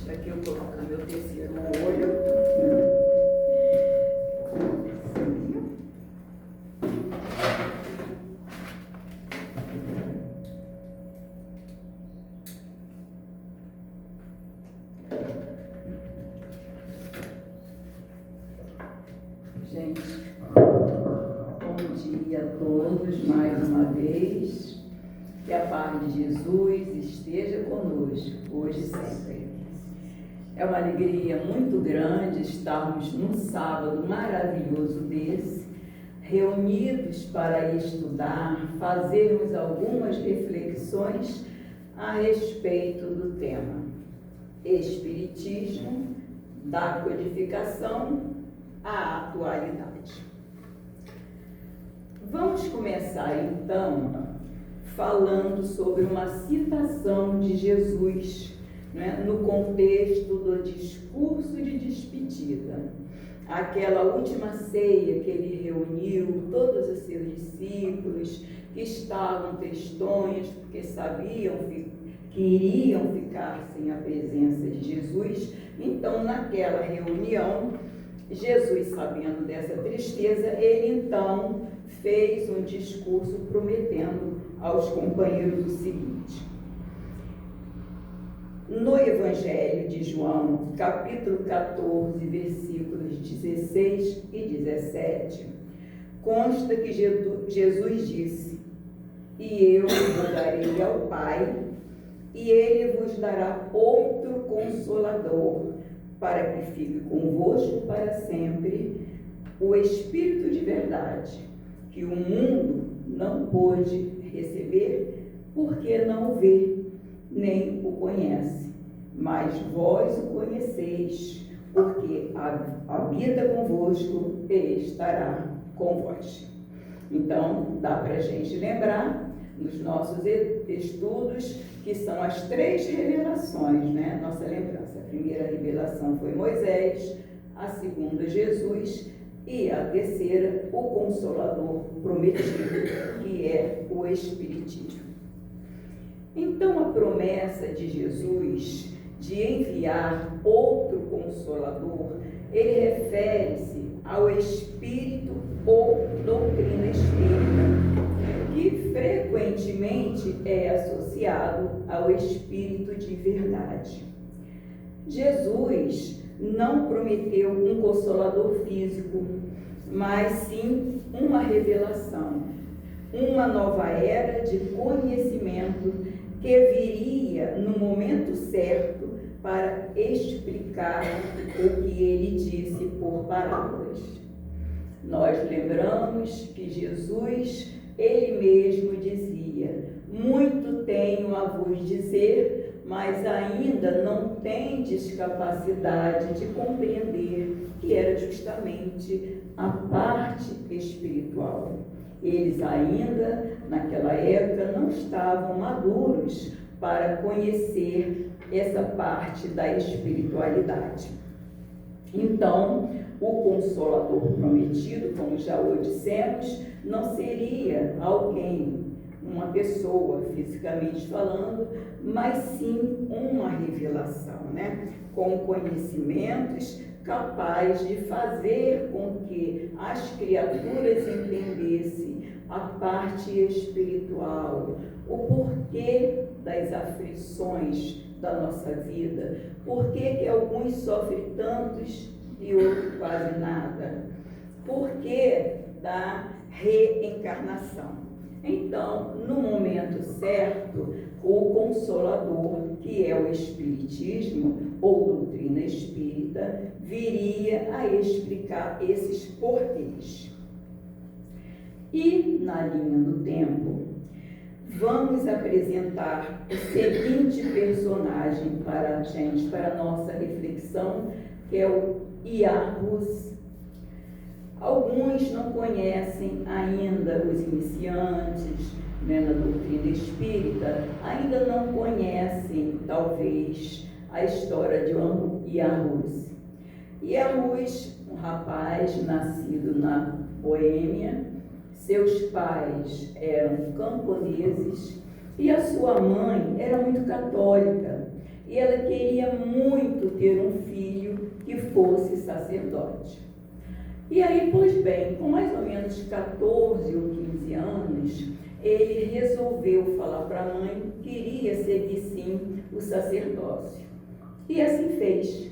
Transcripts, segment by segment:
Aqui eu vou colocar meu terceiro olho. Gente, bom dia a todos mais uma vez. Que a paz de Jesus esteja conosco, hoje e sempre. É uma alegria muito grande estarmos num sábado maravilhoso desse, reunidos para estudar, fazermos algumas reflexões a respeito do tema Espiritismo, da codificação à atualidade. Vamos começar então falando sobre uma citação de Jesus, né, no contexto do discurso de despedida. Aquela última ceia que ele reuniu todos os seus discípulos que estavam tristonhos porque sabiam que iriam ficar sem a presença de Jesus. Então, naquela reunião, Jesus, sabendo dessa tristeza, ele então fez um discurso prometendo aos companheiros o seguinte: no Evangelho de João, capítulo 14, versículos 16 e 17, consta que Jesus disse: e eu rogarei ao Pai, e ele vos dará outro Consolador, para que fique convosco para sempre, o Espírito de verdade, que o mundo não pôde receber, porque não o vê, nem o conhece. Mas vós o conheceis, porque habita convosco e estará convosco. Então, dá para a gente lembrar, nos nossos estudos, que são as três revelações, né? Nossa lembrança. A primeira revelação foi Moisés, a segunda Jesus, e a terceira, o Consolador prometido, que é o Espiritismo. Então, a promessa de Jesus de enviar outro Consolador, ele refere-se ao Espírito ou doutrina espírita, que frequentemente é associado ao Espírito de verdade. Jesus não prometeu um consolador físico, mas sim uma revelação, uma nova era de conhecimento que viria no momento certo para explicar o que ele disse por parábolas. Nós lembramos que Jesus, ele mesmo dizia: muito tenho a vos dizer, mas ainda não tendes capacidade de compreender, que era justamente a parte espiritual. Eles ainda, naquela época, não estavam maduros para conhecer essa parte da espiritualidade. Então, o Consolador prometido, como já o dissemos, não seria alguém, uma pessoa, fisicamente falando, mas sim uma revelação, né? Com conhecimentos capaz de fazer com que as criaturas entendessem a parte espiritual, o porquê das aflições da nossa vida, porquê que alguns sofrem tantos e outros quase nada, porquê da reencarnação. Então, no momento certo, o Consolador, que é o Espiritismo ou doutrina espírita, viria a explicar esses porquês. E, na linha do tempo, vamos apresentar o seguinte personagem para a gente, para a nossa reflexão, que é o Iarus. Alguns não conhecem ainda, os iniciantes, né, na doutrina espírita, ainda não conhecem, talvez, a história de Iarus. Iarus, um rapaz nascido na Boêmia, seus pais eram camponeses e a sua mãe era muito católica. e ela queria muito ter um filho que fosse sacerdote. E aí, pois bem, com mais ou menos 14 ou 15 anos, ele resolveu falar para a mãe que queria seguir sim o sacerdócio. E assim fez.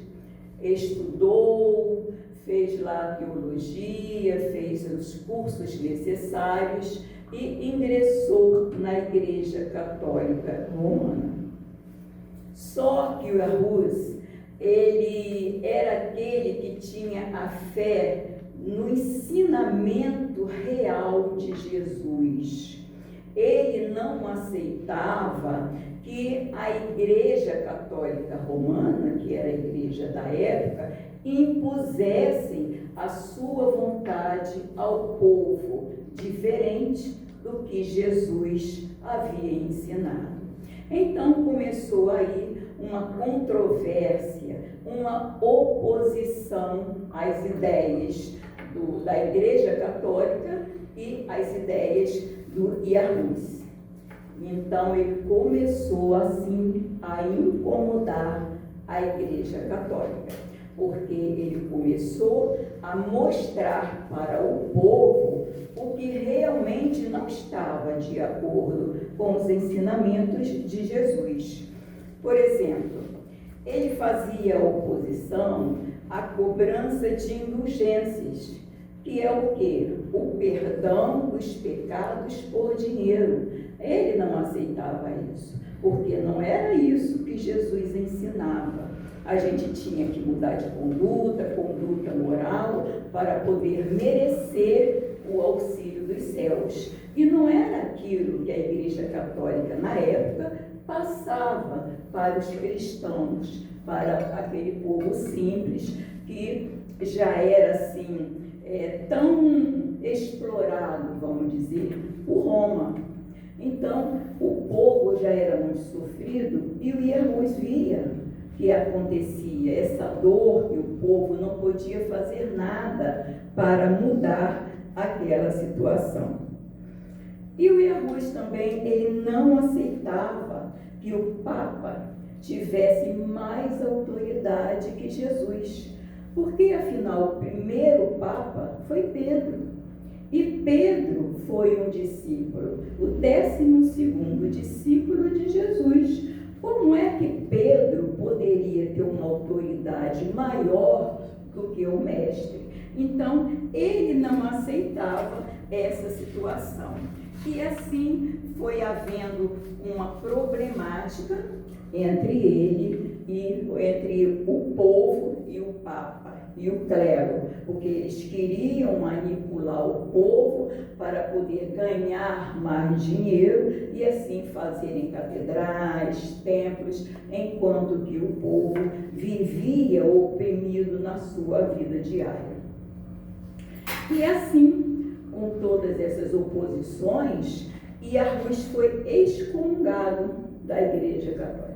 Estudou, fez lá teologia, fez os cursos necessários e ingressou na Igreja Católica Romana. Só que o Arruz, ele era aquele que tinha a fé no ensinamento real de Jesus. Ele não aceitava que a Igreja Católica Romana, que era a igreja da época, impusessem a sua vontade ao povo, diferente do que Jesus havia ensinado. Então começou aí uma controvérsia, uma oposição às ideias da Igreja Católica e às ideias do Iarruz. Então ele começou assim a incomodar a Igreja Católica, porque ele começou a mostrar para o povo o que realmente não estava de acordo com os ensinamentos de Jesus. Por exemplo, ele fazia oposição à cobrança de indulgências, que é o quê? O perdão dos pecados por dinheiro. Ele não aceitava isso, porque não era isso que Jesus ensinava. A gente tinha que mudar de conduta moral, para poder merecer o auxílio dos céus. E não era aquilo que a Igreja Católica, na época, passava para os cristãos, para aquele povo simples, que já era assim, tão explorado, vamos dizer, por Roma. Então, o povo já era muito sofrido e o Iarruz via que acontecia, essa dor que o povo não podia fazer nada para mudar aquela situação. E o Iarruz também, ele não aceitava que o Papa tivesse mais autoridade que Jesus, porque afinal o primeiro Papa foi Pedro. E Pedro foi um discípulo, o 12º discípulo de Jesus. Como é que Pedro poderia ter uma autoridade maior do que o mestre? Então, ele não aceitava essa situação. E assim foi havendo uma problemática entre ele e entre o povo e o Papa e o clero, porque eles queriam manipular o povo para poder ganhar mais dinheiro e assim fazerem catedrais, templos, enquanto que o povo vivia oprimido na sua vida diária. E assim, com todas essas oposições, Iarruz foi excomungado da Igreja Católica.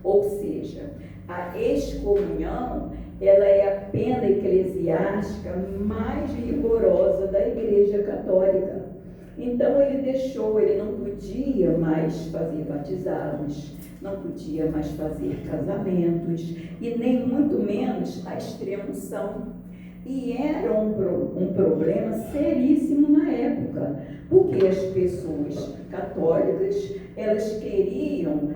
Ou seja, a excomunhão, ela é a pena eclesiástica mais rigorosa da Igreja Católica. Então ele não podia mais fazer batizados, não podia mais fazer casamentos e nem muito menos a extrema-unção. E era um problema seríssimo na época, porque as pessoas católicas, elas queriam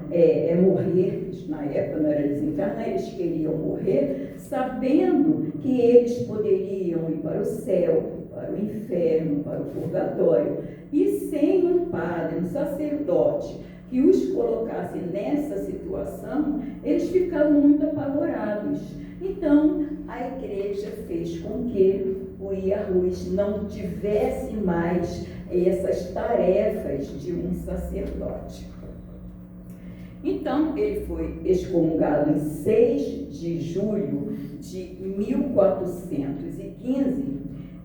morrer, na época não era desencarnar, eles queriam morrer sabendo que eles poderiam ir para o céu, para o inferno, para o purgatório, e sem um padre, um sacerdote, que os colocasse nessa situação, eles ficavam muito apavorados. Então, a igreja fez com que o Iarruz não tivesse mais essas tarefas de um sacerdote. Então, ele foi excomungado em 6 de julho de 1415,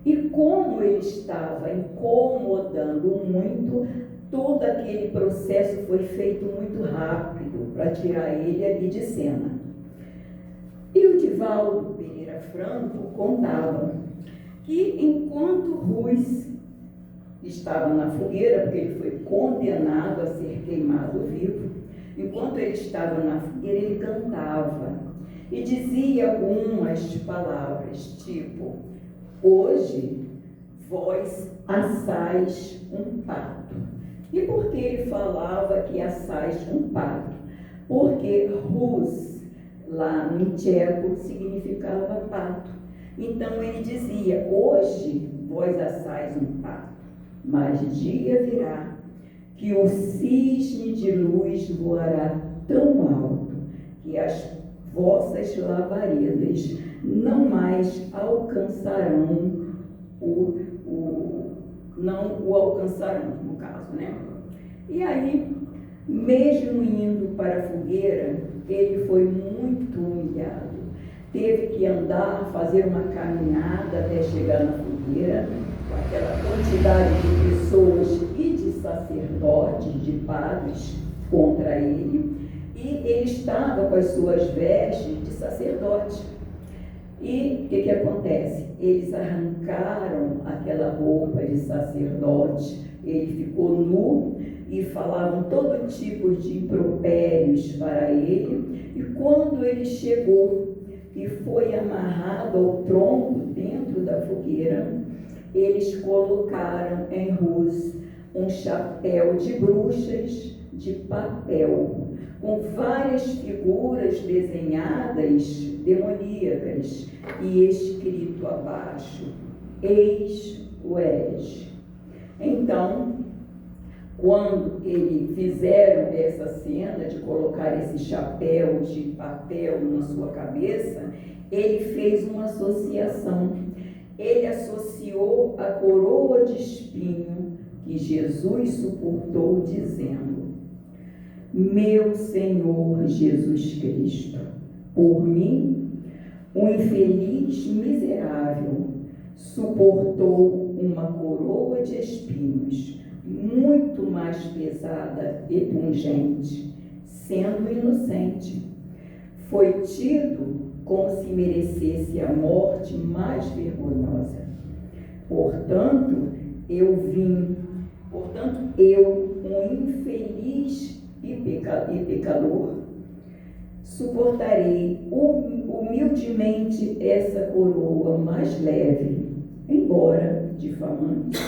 e como ele estava incomodando muito, todo aquele processo foi feito muito rápido para tirar ele ali de cena. E o Divaldo Pereira Franco contava que enquanto Ruz estava na fogueira, porque ele foi condenado a ser queimado vivo, enquanto ele estava na fogueira, ele cantava e dizia algumas palavras, tipo: hoje vós assais um pato. E por que ele falava que assais um pato? Porque Rus, lá no tcheco, significava pato. Então ele dizia: hoje vós assais um pato, mas dia virá que o cisne de luz voará tão alto que as vossas labaredas não mais alcançarão não o alcançarão, no caso, né? E aí, mesmo indo para a fogueira, ele foi muito humilhado. Teve que andar, fazer uma caminhada até chegar na fogueira, com aquela quantidade de pessoas e de sacerdotes, de padres contra ele. E ele estava com as suas vestes de sacerdote. E o que acontece? Eles arrancaram aquela roupa de sacerdote, ele ficou nu e falavam todo tipo de impropérios para ele. E quando ele chegou e foi amarrado ao tronco dentro da fogueira, eles colocaram em Rus um chapéu de bruxas de papel, com várias figuras desenhadas demoníacas e escrito abaixo: eis o herege. Então, quando ele fizeram essa cena de colocar esse chapéu de papel na sua cabeça, ele fez uma associação. Ele associou a coroa de espinho que Jesus suportou, dizendo: meu Senhor Jesus Cristo, por mim, um infeliz miserável suportou uma coroa de espinhos muito mais pesada e pungente, sendo inocente. Foi tido como se merecesse a morte mais vergonhosa. Portanto, eu, um infeliz e pecador, suportarei humildemente essa coroa mais leve, embora difamante,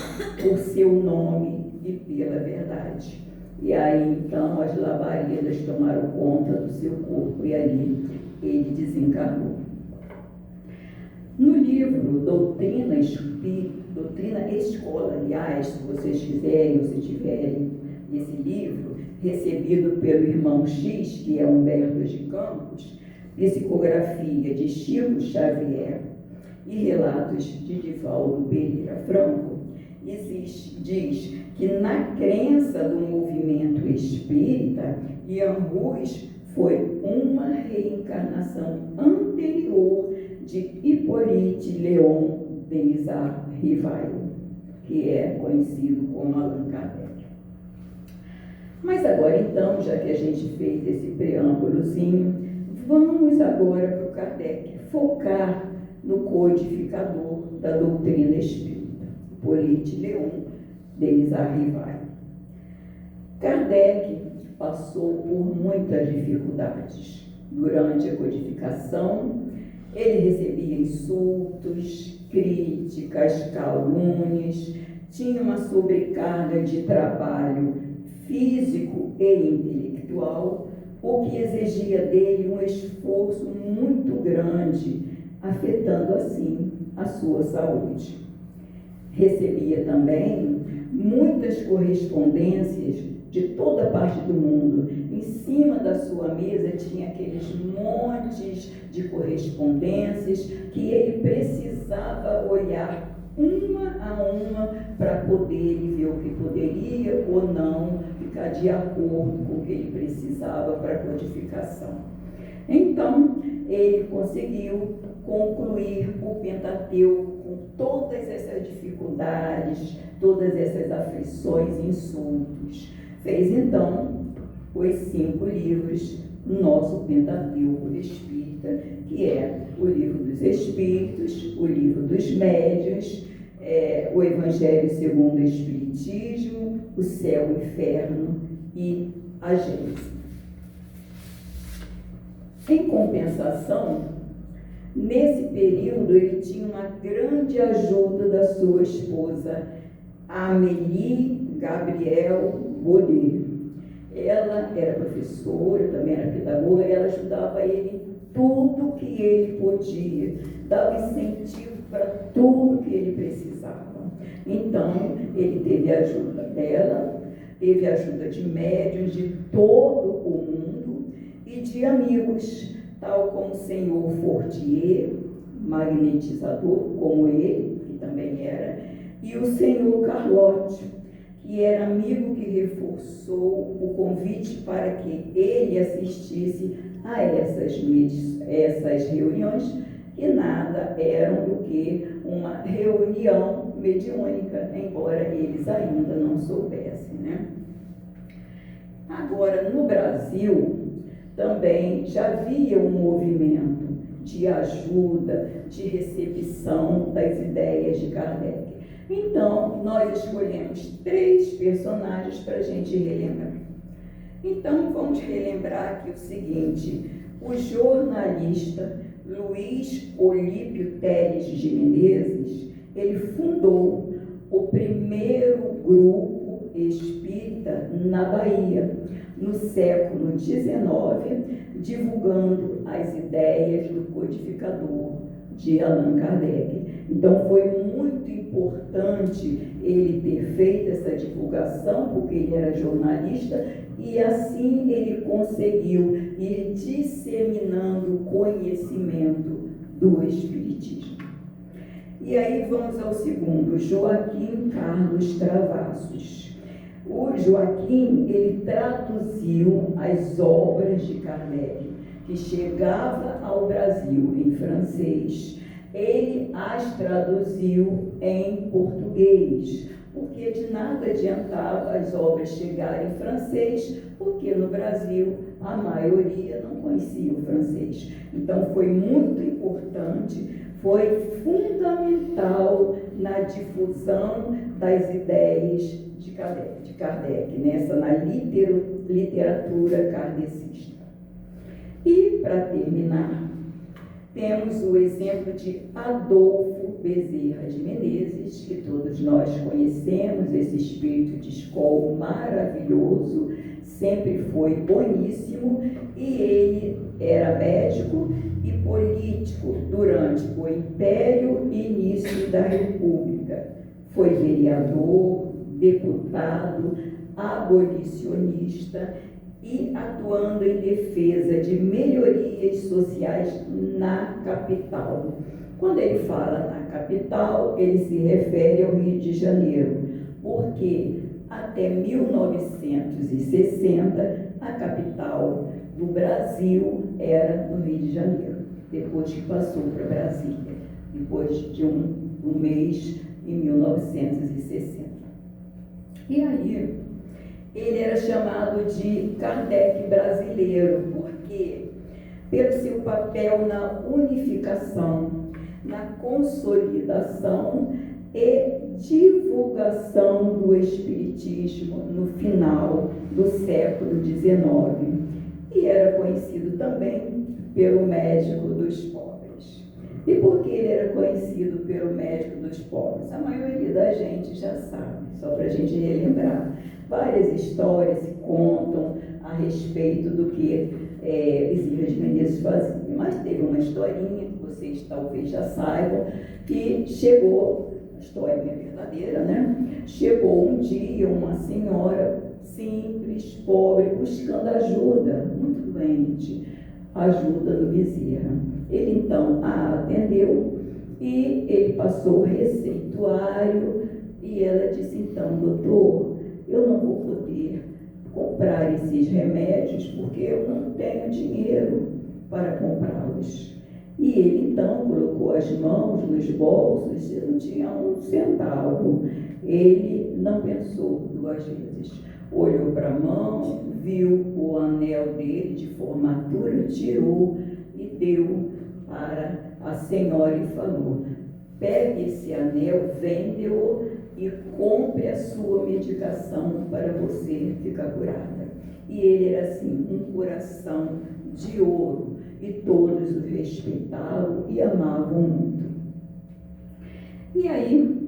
por seu nome e pela verdade. E aí, então, as labaredas tomaram conta do seu corpo e ali ele desencarnou. No livro Doutrina Escola, aliás, se vocês quiserem ou se tiverem esse livro, recebido pelo irmão X, que é Humberto de Campos, psicografia de Chico Xavier e relatos de Divaldo Pereira Franco, diz que na crença do movimento espírita, Ian Rus foi uma reencarnação anterior de Hippolyte Léon Denis Rivail, que é conhecido como Allan Kardec. Mas agora então, já que a gente fez esse preâmbulozinho, vamos agora para o Kardec, focar no codificador da doutrina espírita, Hippolyte Léon Denis Rivail. Kardec passou por muitas dificuldades. Durante a codificação, ele recebia insultos, críticas, calúnias, tinha uma sobrecarga de trabalho físico e intelectual, o que exigia dele um esforço muito grande, afetando assim a sua saúde. Recebia também muitas correspondências de toda parte do mundo. Em cima da sua mesa tinha aqueles montes de correspondências que ele precisava olhar uma a uma para poder ver o que poderia ou não ficar de acordo com o que ele precisava para a codificação. Então, ele conseguiu concluir o Pentateuco com todas essas dificuldades, todas essas aflições e insultos. Fez então os 5 livros do nosso Pentateuco Espírita, que é o Livro dos Espíritos, o Livro dos Médiuns, o Evangelho segundo o Espiritismo, o Céu e o Inferno e a Gênese. Em compensação, nesse período ele tinha uma grande ajuda da sua esposa, Amélie Gabrielle Baudet. Ela era professora, também era pedagoga, e ela ajudava ele em tudo que ele podia, dava incentivo para tudo que ele precisava. Então, ele teve a ajuda dela, teve a ajuda de médiuns de todo o mundo e de amigos, tal como o senhor Fortier, magnetizador, como ele, que também era, e o senhor Carlotti, que era amigo que reforçou o convite para que ele assistisse a essas reuniões, que nada eram do que uma reunião mediúnica, embora eles ainda não soubessem, né? Agora, no Brasil, também já havia um movimento de ajuda, de recepção das ideias de Kardec. Então, nós escolhemos 3 personagens para a gente relembrar. Então, vamos relembrar aqui o seguinte: o jornalista Luiz Olímpio Teles de Menezes, ele fundou o primeiro grupo espírita na Bahia, no século XIX, divulgando as ideias do codificador de Allan Kardec. Então, foi muito importante ele ter feito essa divulgação, porque ele era jornalista, e assim ele conseguiu ir disseminando o conhecimento do Espiritismo. E aí vamos ao segundo, Joaquim Carlos Travassos. O Joaquim, ele traduziu as obras de Kardec, que chegava ao Brasil em francês. Ele as traduziu em português, porque de nada adiantava as obras chegarem em francês, porque no Brasil a maioria não conhecia o francês. Então foi muito importante, foi fundamental na difusão das ideias de Kardec, na literatura kardecista. E, para terminar, temos o exemplo de Adolfo Bezerra de Menezes, que todos nós conhecemos, esse espírito de escola maravilhoso, sempre foi boníssimo, e ele era médico e político durante o Império e início da República. Foi vereador, deputado, abolicionista e atuando em defesa de melhorias sociais na capital. Quando ele fala na capital, ele se refere ao Rio de Janeiro, porque até 1960 a capital do Brasil era no Rio de Janeiro, depois que passou para Brasília, depois de um mês em 1960. E aí, ele era chamado de Kardec brasileiro, porque pelo seu papel na unificação, na consolidação e divulgação do Espiritismo no final do século XIX. E era conhecido também pelo médico dos pobres. E por que ele era conhecido pelo médico dos pobres? A maioria da gente já sabe, só para a gente relembrar. Várias histórias se contam a respeito do que Bezerra de Menezes fazia. Mas teve uma historinha que vocês talvez já saibam, que chegou, a história é verdadeira, né? Chegou um dia uma senhora simples, pobre, buscando ajuda, muito doente, ajuda do Bezerra. Ele então a atendeu e ele passou o receituário e ela disse: então, doutor, eu não vou poder comprar esses remédios porque eu não tenho dinheiro para comprá-los. E ele então colocou as mãos nos bolsos e não tinha um centavo. Ele não pensou 2 vezes. Olhou para a mão, viu o anel dele de formatura, tirou e deu para a senhora e falou: pegue esse anel, vende-o e compre a sua medicação para você ficar curada. E ele era assim, um coração de ouro. e todos o respeitavam e amavam muito. E aí,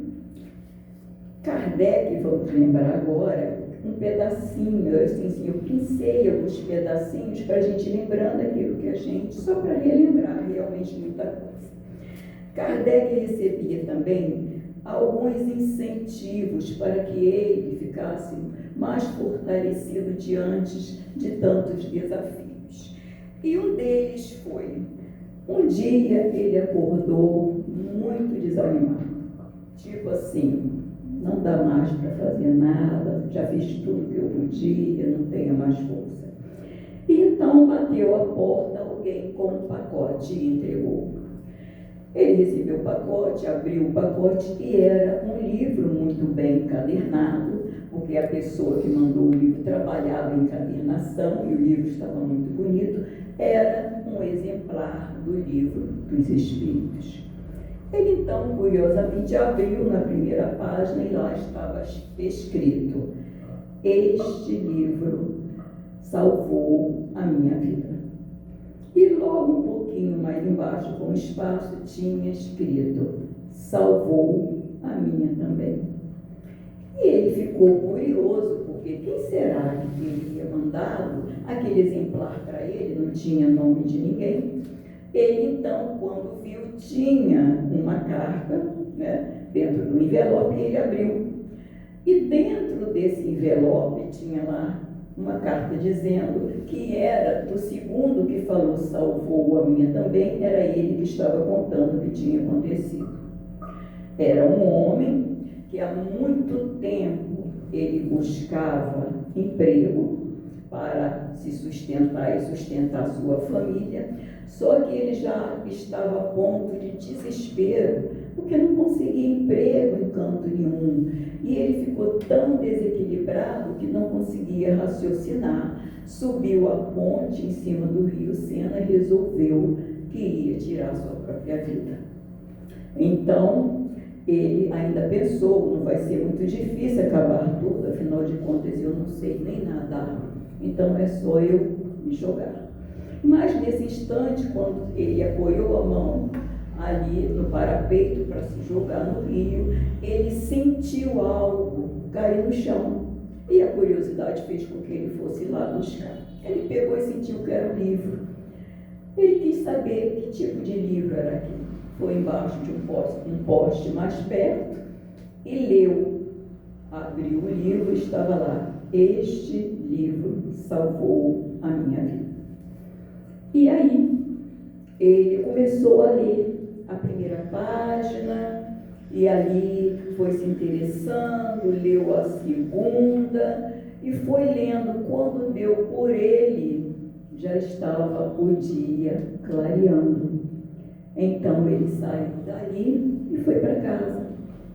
Kardec, vamos lembrar agora, um pedacinho, assim, eu pincei alguns pedacinhos para a gente lembrando aquilo que a gente, só para relembrar realmente muita coisa. Kardec recebia também alguns incentivos para que ele ficasse mais fortalecido diante de tantos desafios. E um deles foi, um dia ele acordou muito desanimado, tipo assim, não dá mais para fazer nada, já fiz tudo que eu podia, não tenho mais força. E então bateu a porta alguém com um pacote e entregou. Ele recebeu o pacote, abriu o pacote e era um livro muito bem encadernado, porque a pessoa que mandou o livro trabalhava em encadernação e o livro estava muito bonito. Era um exemplar do livro dos Espíritos. Ele então, curiosamente, abriu na primeira página e lá estava escrito: este livro salvou a minha vida. E logo um pouquinho mais embaixo, com espaço, tinha escrito: salvou a minha também. E ele ficou curioso, porque quem será que teria mandado aquele exemplar para ele? Não tinha nome de ninguém. Ele então, quando viu, tinha uma carta, né, dentro do envelope, e ele abriu. E dentro desse envelope tinha lá uma carta dizendo que era do segundo que falou salvou a minha também, era ele que estava contando o que tinha acontecido. Era um homem que há muito tempo ele buscava emprego para se sustentar e sustentar sua família, só que ele já estava a ponto de desespero, porque não conseguia emprego em canto nenhum. E ele ficou tão desequilibrado que não conseguia raciocinar. Subiu a ponte em cima do rio Sena e resolveu que ia tirar sua própria vida. Então, ele ainda pensou, não vai ser muito difícil acabar tudo, afinal de contas eu não sei nem nadar, então é só eu me jogar. Mas nesse instante, quando ele apoiou a mão ali no parapeito para se jogar no rio, ele sentiu algo cair no chão. E a curiosidade fez com que ele fosse lá buscar. Ele pegou e sentiu que era um livro. Ele quis saber que tipo de livro era aquele. Foi embaixo de um poste mais perto e leu. Abriu o livro e estava lá: este livro salvou a minha vida. E aí, ele começou a ler a primeira página, e ali foi se interessando, leu a segunda, e foi lendo. Quando deu por ele, já estava o dia clareando. Então, ele saiu dali e foi para casa.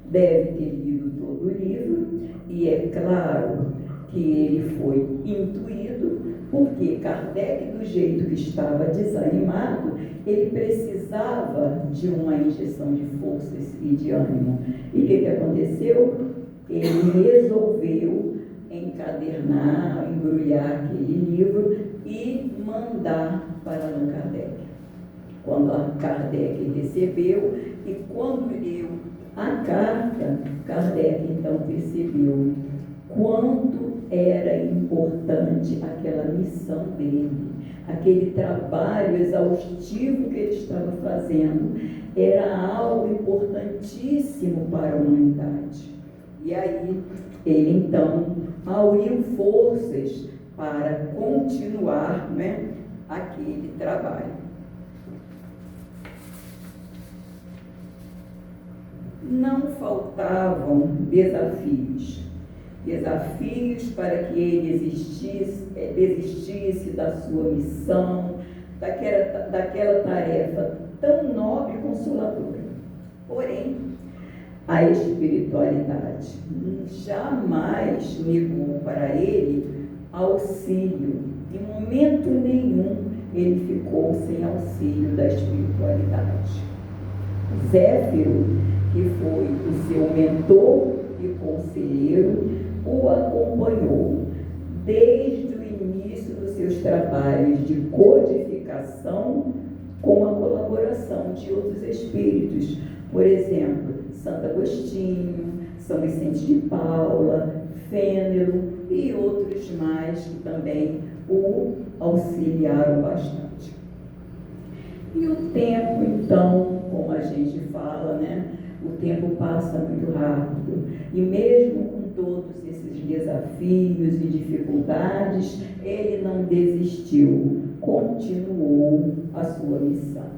Deve ter lido todo o livro, e é claro que ele foi intuído, porque Kardec, do jeito que estava desanimado, ele precisava de uma injeção de forças e de ânimo. E o que aconteceu? Ele resolveu encadernar, embrulhar aquele livro e mandar para Allan Kardec. Quando Allan Kardec recebeu e quando leu a carta, Kardec então percebeu quanto era importante aquela missão dele, aquele trabalho exaustivo que ele estava fazendo, era algo importantíssimo para a humanidade. E aí, ele então auriu forças para continuar, né, aquele trabalho. Não faltavam desafios para que ele desistisse da sua missão, daquela tarefa tão nobre e consoladora. Porém, a espiritualidade jamais negou para ele auxílio. Em momento nenhum ele ficou sem auxílio da espiritualidade. Zéfiro, que foi o seu mentor e conselheiro, o acompanhou desde o início dos seus seus trabalhos de codificação com a colaboração de outros espíritos. Por exemplo, Santo Agostinho, São Vicente de Paula, Fênelon e outros mais que também o auxiliaram bastante. E o tempo, então, como a gente fala, né? O tempo passa muito rápido. E mesmo com todos esses desafios e dificuldades, ele não desistiu, continuou a sua missão.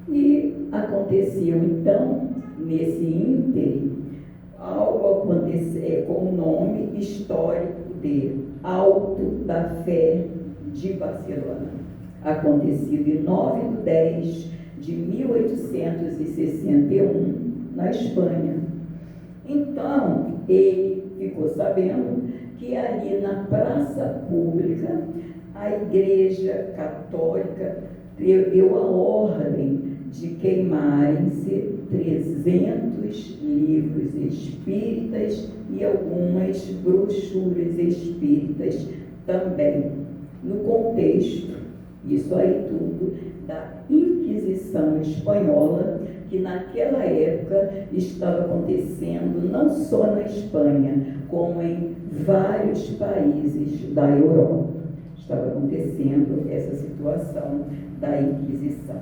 E aconteceu, então, nesse ínterim, algo acontecer com o nome histórico de Alto da Fé de Barcelona, acontecido em 9/10/1861, na Espanha. Então, ele ficou sabendo que ali na praça pública, a Igreja Católica deu a ordem de queimarem-se 300 livros espíritas e algumas brochuras espíritas também, no contexto, isso aí tudo, da Inquisição Espanhola, que naquela época estava acontecendo não só na Espanha, como em vários países da Europa. Estava acontecendo essa situação da Inquisição.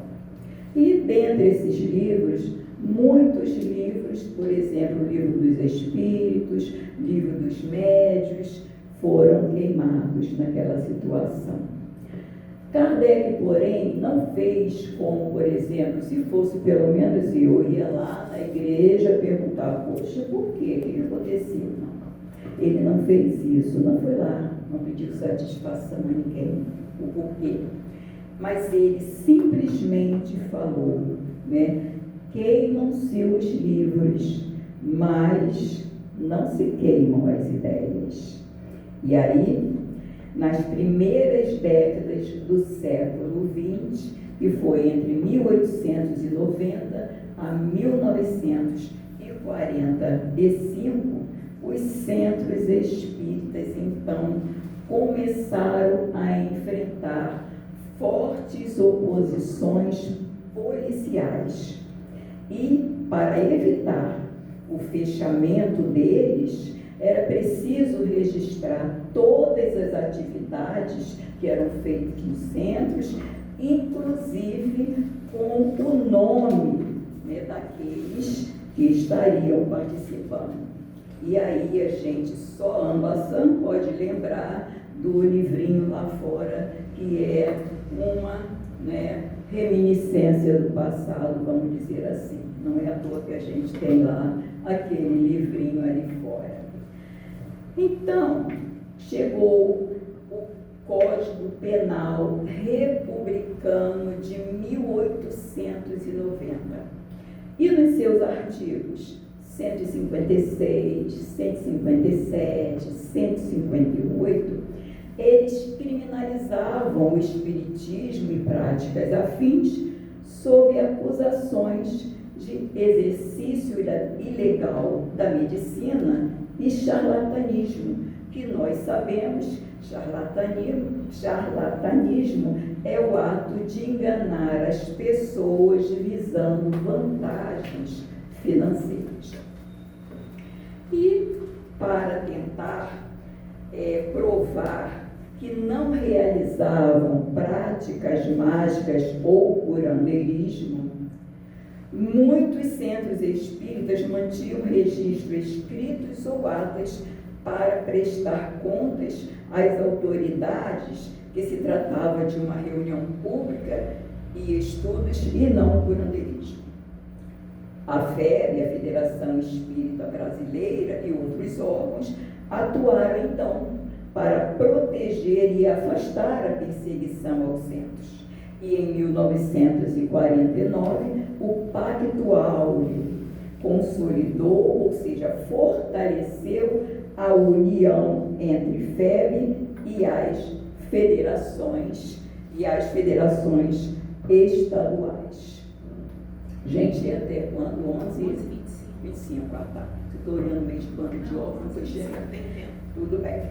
E dentre esses livros, muitos livros, por exemplo, o Livro dos Espíritos, Livro dos Médios, foram queimados naquela situação. Kardec, porém, não fez como, por exemplo, se fosse pelo menos eu ia lá na igreja perguntar, poxa, por quê? O que aconteceu? Não. Ele não fez isso, não foi lá, não pediu satisfação a ninguém, o porquê. Mas ele simplesmente falou, né? Queimam-se os livros, mas não se queimam as ideias. E aí, nas primeiras décadas do século XX, que foi entre 1890 a 1945, os centros espíritas, então, começaram a enfrentar fortes oposições policiais. E, para evitar o fechamento deles, era preciso registrar todas as atividades que eram feitas nos centros, inclusive com o nome, né, daqueles que estariam participando. E aí a gente só Ambassan pode lembrar do livrinho lá fora, que é uma, né, reminiscência do passado, vamos dizer assim. Não é à toa que a gente tem lá aquele livrinho ali fora. Então, chegou o Código Penal Republicano de 1890. E nos seus artigos 156, 157, 158, eles criminalizavam o espiritismo e práticas afins sob acusações de exercício ilegal da medicina e charlatanismo, que nós sabemos, charlatanismo é o ato de enganar as pessoas visando vantagens financeiras. E para tentar provar que não realizavam práticas mágicas ou curandeirismo, muitos centros espíritas mantinham registro escritos ou atas para prestar contas às autoridades que se tratava de uma reunião pública e estudos e não curandeirismo. A FEB, a Federação Espírita Brasileira e outros órgãos atuaram então para proteger e afastar a perseguição aos centros. E em 1949, o Pacto Áureo consolidou, ou seja, fortaleceu a união entre FEB e as federações estaduais. Gente, até quando? 11h25. Ah, tá. Estou olhando meio de bando de óculos, tudo bem.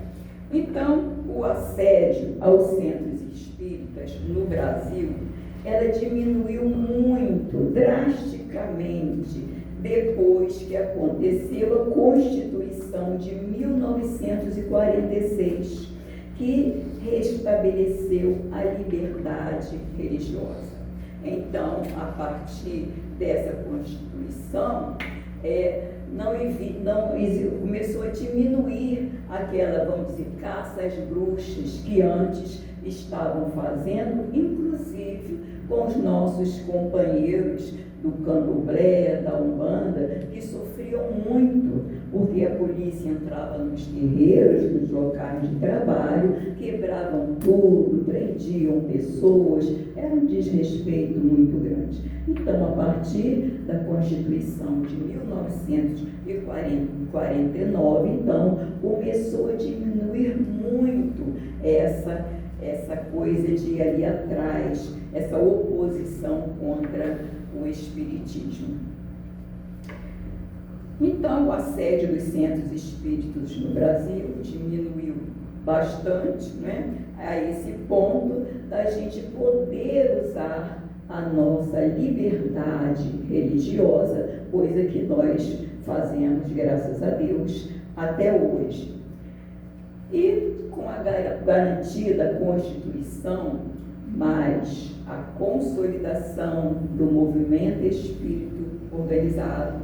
Então, o assédio aos centros espíritas no Brasil, ela diminuiu muito, drasticamente, depois que aconteceu a Constituição de 1946, que restabeleceu a liberdade religiosa. Então, a partir dessa Constituição, começou a diminuir aquela, vamos dizer, caça às bruxas que antes estavam fazendo, inclusive com os nossos companheiros do candomblé, da umbanda, que sofriam muito, porque a polícia entrava nos terreiros, nos locais de trabalho, quebravam tudo, prendiam pessoas, era um desrespeito muito grande. Então, a partir da Constituição de 1949, então, começou a diminuir muito essa coisa de ir ali atrás, essa oposição contra o espiritismo. Então, o assédio dos centros espíritas no Brasil diminuiu bastante, né? A esse ponto da gente poder usar a nossa liberdade religiosa, coisa que nós fazemos, graças a Deus, até hoje. E com a garantia da Constituição, mais a consolidação do movimento espírita organizado,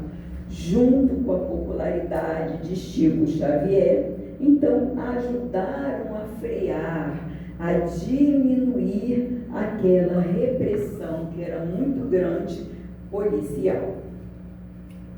junto com a popularidade de Chico Xavier, então ajudaram a frear, a diminuir aquela repressão que era muito grande policial.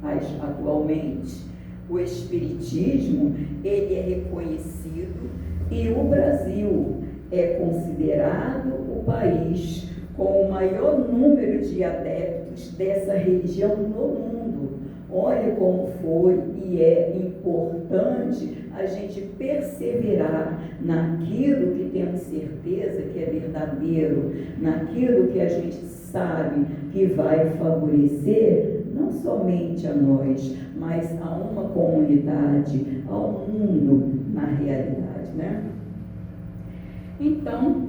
Mas atualmente o espiritismo ele é reconhecido e o Brasil é considerado o país com o maior número de adeptos dessa religião no mundo. Olha como foi e é importante a gente perseverar naquilo que temos certeza que é verdadeiro, naquilo que a gente sabe que vai favorecer não somente a nós, mas a uma comunidade, ao mundo na realidade, né? Então,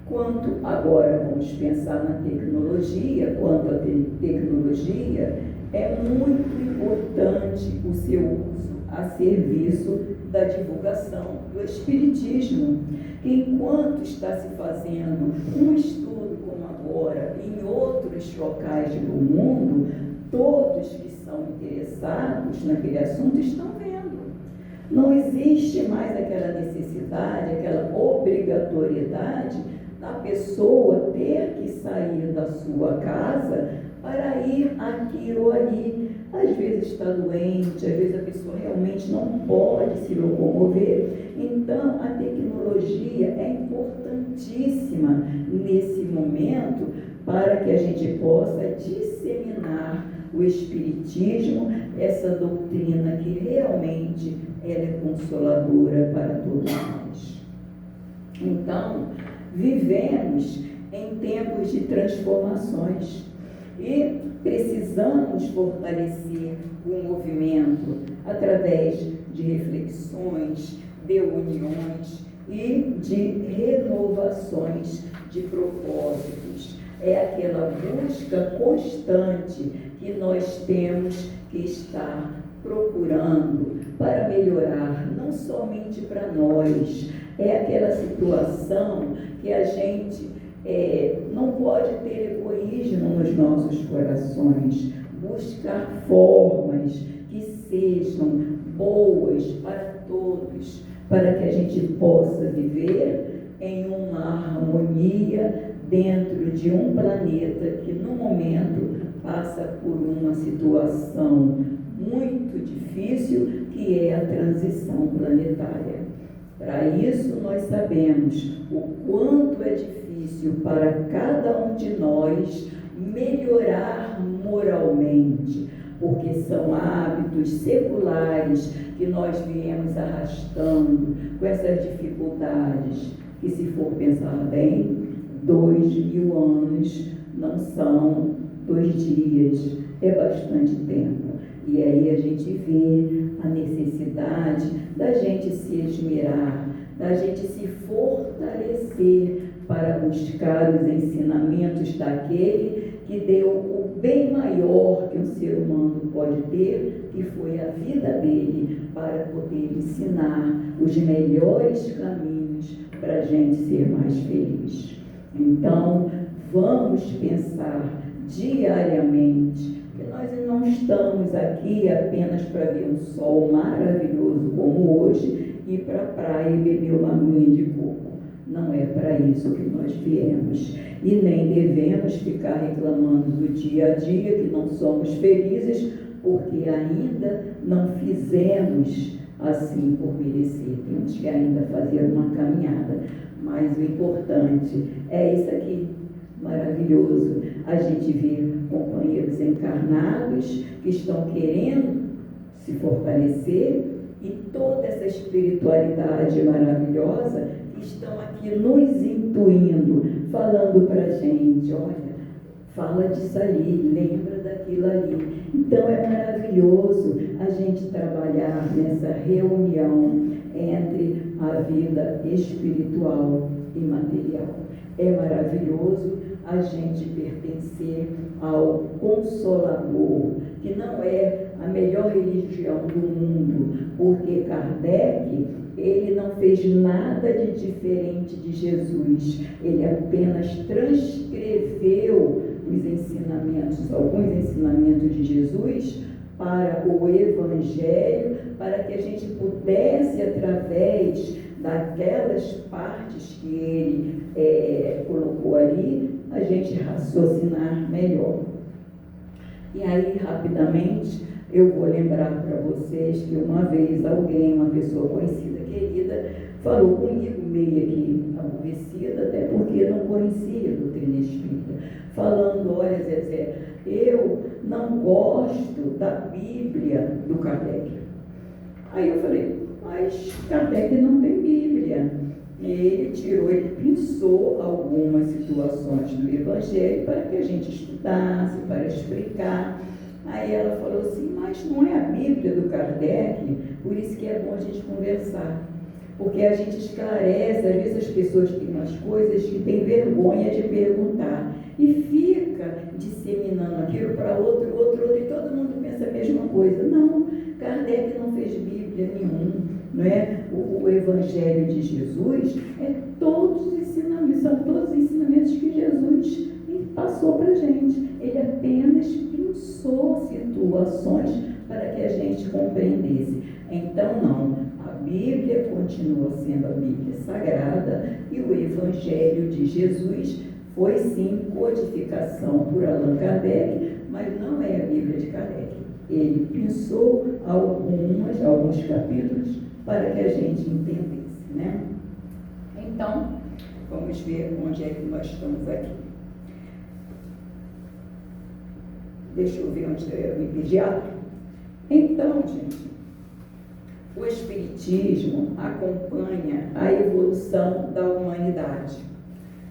quanto agora vamos pensar na tecnologia, quanto à tecnologia, é muito importante o seu uso a serviço da divulgação do espiritismo, que enquanto está se fazendo um estudo como agora em outros locais do mundo, todos que são interessados naquele assunto estão vendo. Não existe mais aquela necessidade, aquela obrigatoriedade da pessoa ter que sair da sua casa para ir aqui ou ali. Às vezes está doente, às vezes a pessoa realmente não pode se locomover. Então, a tecnologia é importantíssima nesse momento para que a gente possa disseminar o espiritismo, essa doutrina que realmente ela é consoladora para todos nós. Então, vivemos em tempos de transformações e precisamos fortalecer o movimento através de reflexões, de uniões e de renovações de propósitos. É aquela busca constante que nós temos que estar procurando para melhorar, não somente para nós. É aquela situação que a gente não pode ter egoísmo nos nossos corações, buscar formas que sejam boas para todos, para que a gente possa viver em uma harmonia dentro de um planeta que no momento passa por uma situação muito difícil, que é a transição planetária. Para isso nós sabemos o quanto é difícil para cada um de nós melhorar moralmente, porque são hábitos seculares que nós viemos arrastando com essas dificuldades, que se for pensar bem, 2000 anos não são 2 dias, é bastante tempo. E aí a gente vê a necessidade da gente se esmerar da gente se fortalecer para buscar os ensinamentos daquele que deu o bem maior que um ser humano pode ter, que foi a vida dele, para poder ensinar os melhores caminhos para a gente ser mais feliz. Então, vamos pensar diariamente que nós não estamos aqui apenas para ver um sol maravilhoso como hoje, ir para a praia e beber uma aguinha de coco. Não é para isso que nós viemos. E nem devemos ficar reclamando do dia a dia que não somos felizes, porque ainda não fizemos assim por merecer. Temos que ainda fazer uma caminhada. Mas o importante é isso aqui, maravilhoso. A gente vê companheiros encarnados que estão querendo se fortalecer e toda essa espiritualidade maravilhosa que estão aqui nos intuindo, falando para a gente, olha, fala disso ali, lembra daquilo ali. Então é maravilhoso a gente trabalhar nessa reunião entre a vida espiritual e material. É maravilhoso a gente pertencer ao Consolador, que não é a melhor religião do mundo, porque Kardec, ele não fez nada de diferente de Jesus, ele apenas transcreveu os ensinamentos, alguns ensinamentos de Jesus para o Evangelho, para que a gente pudesse, através daquelas partes que ele colocou ali, a gente raciocinar melhor. E aí, rapidamente, eu vou lembrar para vocês que uma vez alguém, uma pessoa conhecida, querida, falou comigo, meio que aborrecida, até porque não conhecia a doutrina espírita, falando, olha, Zezé, eu não gosto da Bíblia do Kardec. Aí eu falei, mas Kardec não tem Bíblia. Ele pensou algumas situações do Evangelho para que a gente estudasse, para explicar. Aí ela falou assim, mas não é a Bíblia do Kardec, por isso que é bom a gente conversar. Porque a gente esclarece, às vezes as pessoas têm umas coisas que têm vergonha de perguntar. E fica disseminando aquilo para outro, e todo mundo pensa a mesma coisa. Não, Kardec não fez Bíblia nenhuma. Não é? O Evangelho de Jesus todos os ensinamentos, são todos os ensinamentos que Jesus passou para a gente. Ele apenas pensou situações para que a gente compreendesse. Então, não, a Bíblia continua sendo a Bíblia Sagrada e o Evangelho de Jesus foi sim codificação por Allan Kardec, mas não é a Bíblia de Kardec. Ele pensou alguns capítulos para que a gente entendesse, né? Então, vamos ver onde é que nós estamos aqui. Deixa eu ver onde eu me pedi. Então, gente, o Espiritismo acompanha a evolução da humanidade.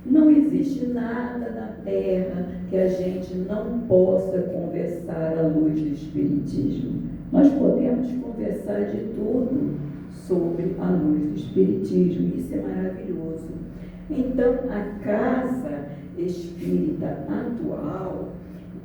Não existe nada na Terra que a gente não possa conversar à luz do Espiritismo. Nós podemos conversar de tudo sobre a luz do Espiritismo, isso é maravilhoso. Então, a casa espírita atual,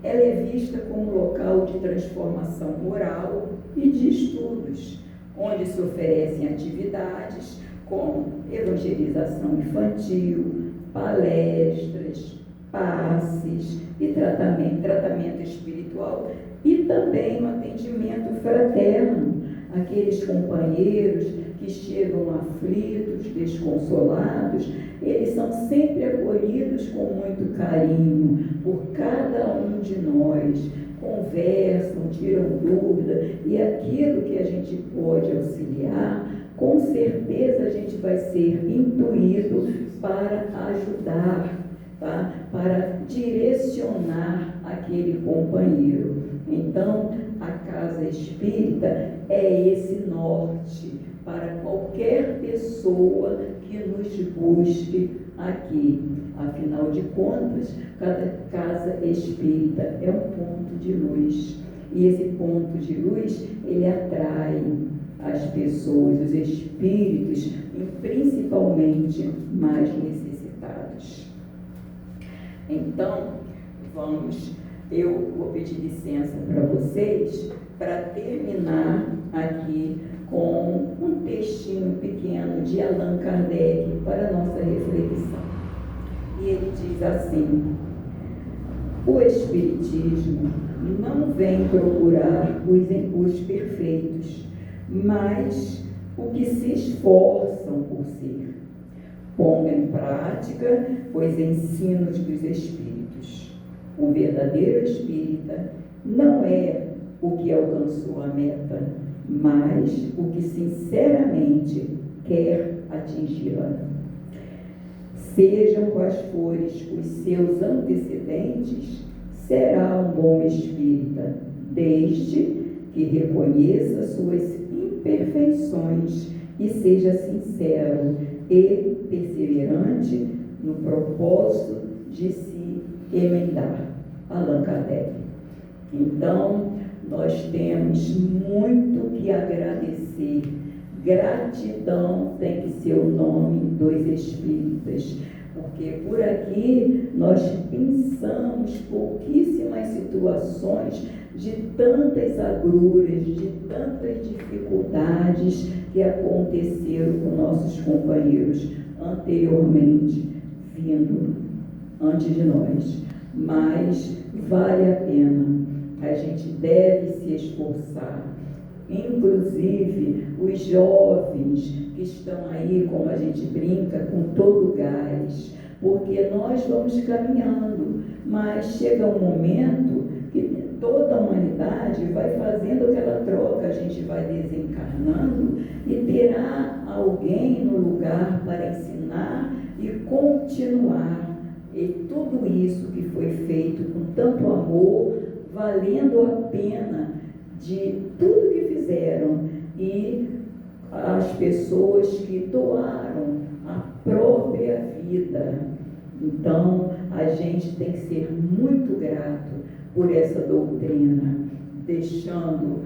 ela é vista como local de transformação moral e de estudos, onde se oferecem atividades como evangelização infantil, palestras, passes e tratamento espiritual e também um atendimento fraterno àqueles companheiros que chegam aflitos, desconsolados. Eles são sempre acolhidos com muito carinho por cada um de nós, conversam, tiram dúvida e aquilo que a gente pode auxiliar, com certeza a gente vai ser intuído para ajudar, tá? Para direcionar aquele companheiro. Então, a casa espírita é esse norte para qualquer pessoa que nos busque aqui. Afinal de contas, cada casa espírita é um ponto de luz. E esse ponto de luz, ele atrai as pessoas, os espíritos, e principalmente mais necessitados. Então, eu vou pedir licença para vocês para terminar aqui com um textinho pequeno de Allan Kardec para a nossa reflexão. E ele diz assim: o Espiritismo não vem procurar os perfeitos, mas o que se esforçam por ser. Ponga em prática os ensinos dos Espíritos. O verdadeiro espírita não é o que alcançou a meta, mas o que sinceramente quer atingi-la. Sejam quais forem os seus antecedentes, será um bom espírita, desde que reconheça suas imperfeições e seja sincero e perseverante no propósito de se emendar. Allan Kardec. Então, nós temos muito que agradecer. Gratidão tem que ser o nome dos espíritas, porque por aqui nós pensamos pouquíssimas situações de tantas agruras, de tantas dificuldades que aconteceram com nossos companheiros anteriormente, vindo antes de nós. Mas vale a pena, a gente deve se esforçar. Inclusive os jovens que estão aí, como a gente brinca, com todo o gás, porque nós vamos caminhando, mas chega um momento que toda a humanidade vai fazendo aquela troca, a gente vai desencarnando e terá alguém no lugar para ensinar e continuar. E tudo isso que foi feito com tanto amor, valendo a pena de tudo que fizeram, e as pessoas que doaram a própria vida. Então, a gente tem que ser muito grato por essa doutrina, deixando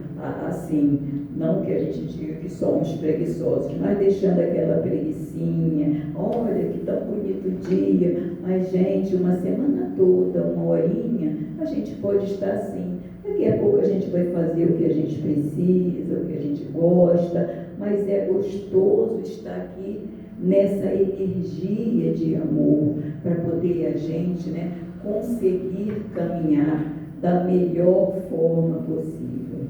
assim, não que a gente diga que somos preguiçosos, mas deixando aquela preguicinha. Olha que tão bonito dia, mas gente, uma semana toda, uma horinha, a gente pode estar assim. Daqui a pouco a gente vai fazer o que a gente precisa, o que a gente gosta, mas é gostoso estar aqui nessa energia de amor, para poder a gente, conseguir caminhar da melhor forma possível.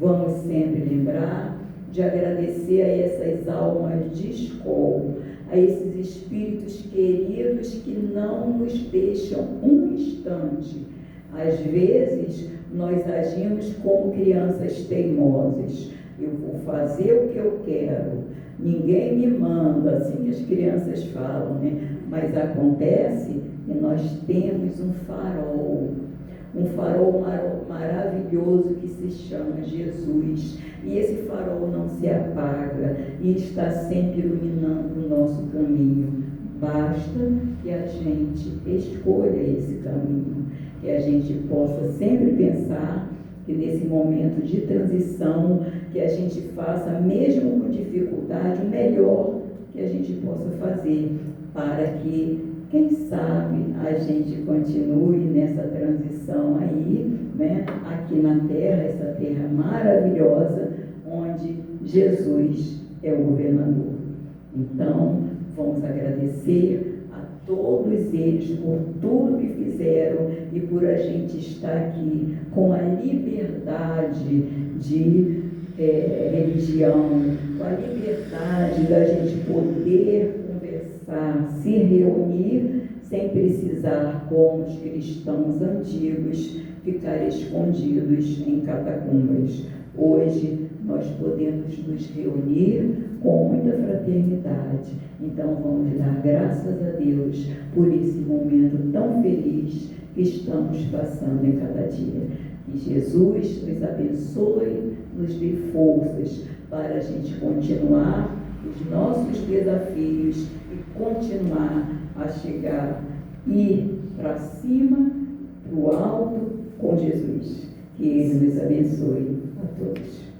Vamos sempre lembrar de agradecer a essas almas de escola, a esses espíritos queridos que não nos deixam um instante. Às vezes, nós agimos como crianças teimosas. Eu vou fazer o que eu quero, ninguém me manda, assim que as crianças falam, Mas acontece que nós temos um farol maravilhoso que se chama Jesus. E esse farol não se apaga e está sempre iluminando o nosso caminho. Basta que a gente escolha esse caminho, que a gente possa sempre pensar que nesse momento de transição, que a gente faça, mesmo com dificuldade, o melhor que a gente possa fazer, para que, quem sabe, a gente continue nessa transição aí, aqui na Terra, essa terra maravilhosa, onde Jesus é o governador. Então, vamos agradecer a todos eles por tudo que fizeram e por a gente estar aqui com a liberdade de religião, com a liberdade da gente poder conversar, se reunir, sem precisar, como os cristãos antigos, ficar escondidos em catacumbas. Hoje nós podemos nos reunir com muita fraternidade. Então vamos dar graças a Deus por esse momento tão feliz que estamos passando em cada dia. Que Jesus nos abençoe, nos dê forças para a gente continuar os nossos desafios e continuar a chegar, ir para cima, para o alto com Jesus. Que Ele nos abençoe a todos.